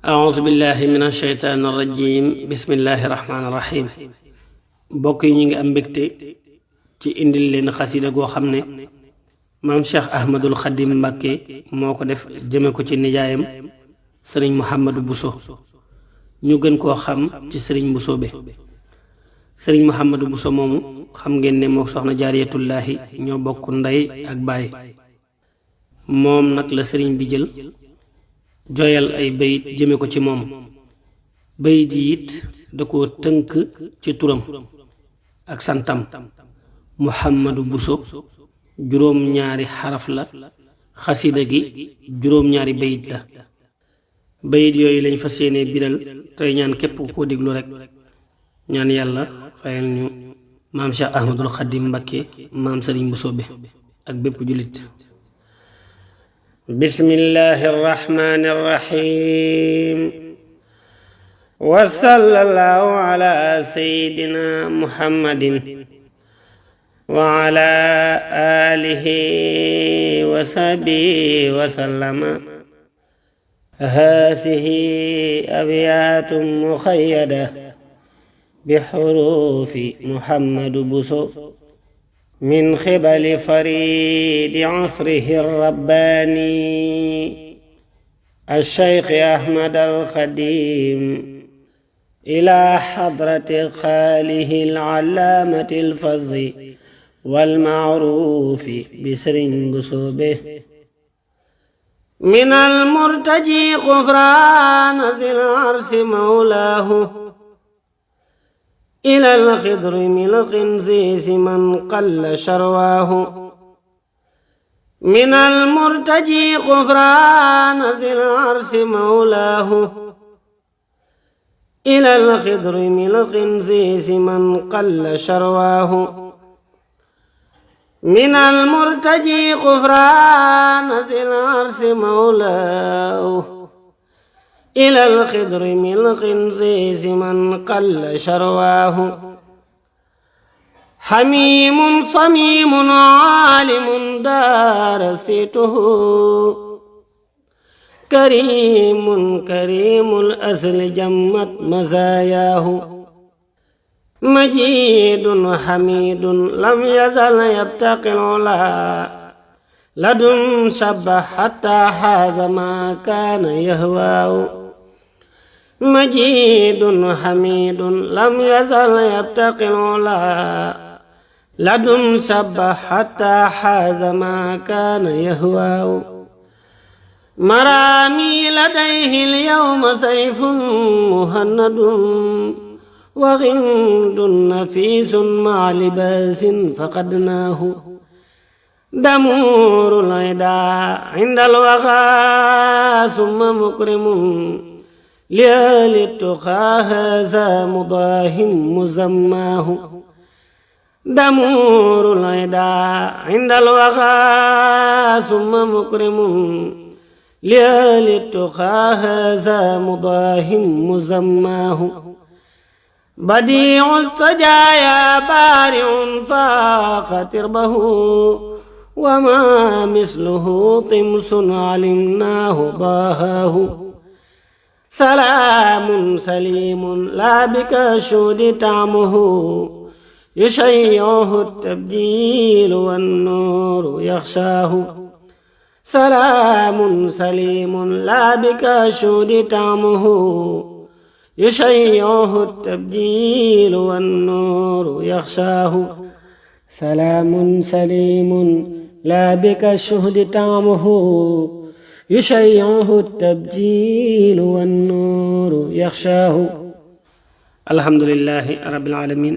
أعوذ بالله من الشيطان الرجيم بسم الله الرحمن الرحيم mbokk yi ñi ngi am mbégte ci indil leen xasida goo xam ne maam Cheikh Ahmadul Xadim Mbàkke moo ko def jëme ko ci nijaayam sëriñ Mouhamadou Bousso ñu gën koo xam ci sëriñ Bousso be sëriñ Mouhamadou Bousso moomu xam ngeen ne moo soxna jaariyatullaahi ñoo bokk ndey ak baay moom nag la sëriñ bi jël joyal ay bayit jëme ko ci moom bayit yi it da koo tënk ci turam ak santam Mouhamadou Bousso juróom-ñaari xaraf la xasida gi juróom-ñaari bayit la bayit yooyu lañ fas yéene biral tey ñaan képp koo déglu rek ñaan yàlla fayal ñu maam Cheikh Ahmadul Xadim Mbàkke maam sëriñ Bousso be ak bépp jullit bismillahi irrahmani irrahim wa sallallahu ala sayyidina muhammadin wa ala alihi wa sahbihi wa sallama haasihi abyaatun muxayyada bi xuruufi Muhammadu Bousso min xibali faridi asrihi rabbaani alcheikh Ahmad alxadim ila xadrati xaalihi alallaamati alfazi walmaaruufi bi sëriñ Bousso be min almurtaji xufraana zil arsi mawlaahu إلى الخضر من القنزيس من قل شرواه من المرتجي غفران ذي العرش مولاه إلى الخضر من القنزيس من قل شرواه من المرتجي غفران ذي العرش مولاه إلى الخضر من القنزيس من قل شرواه حميم صميم عالم دارسته كريم الأصل جمت مزاياه مجيد حميد لم يزل يبتقي العلا لدن شبه حتى هذا ما كان يهواه مجيد حميد لم يزل يبتقي العلا لدن شبه حتى هذا ما كان يهواه مرامي لديه اليوم سيف مهند وغند نفيس مع لباس فقدناه دمور العدا عند الوغى ثم مكرم لآل التقى هذا مضاهم مزماه دمور العدا عند الوغى ثم مكرم لآل التقى هذا مضاهم مزماه بديع السجايا بارع فاق تربه وما مثله طمس علمناه ضاهاه سلام سليم لا بكشود طعمه يشيعه التبجيل والنور يخشاه سلام سليم لا بكشود طعمه يشيعه التبجيل والنور يخشاه سلام سليم لا بك الشهد طعمه يشيعه التبجيل والنور يخشاه الحمد لله رب العالمين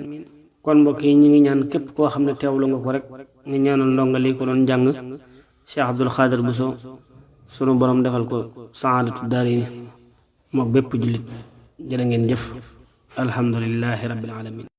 kon mbokk yi ñi ngi ñaan képp koo xam ne teewlu nga ko rek nga ñaanal ndonga li ko doon jàng Cheikh Abdoul Khadir Bousso sunu borom defal ko saadatu daarayni mook bépp jullit jërë ngeen jëf alhamdulillahi rabbil alamin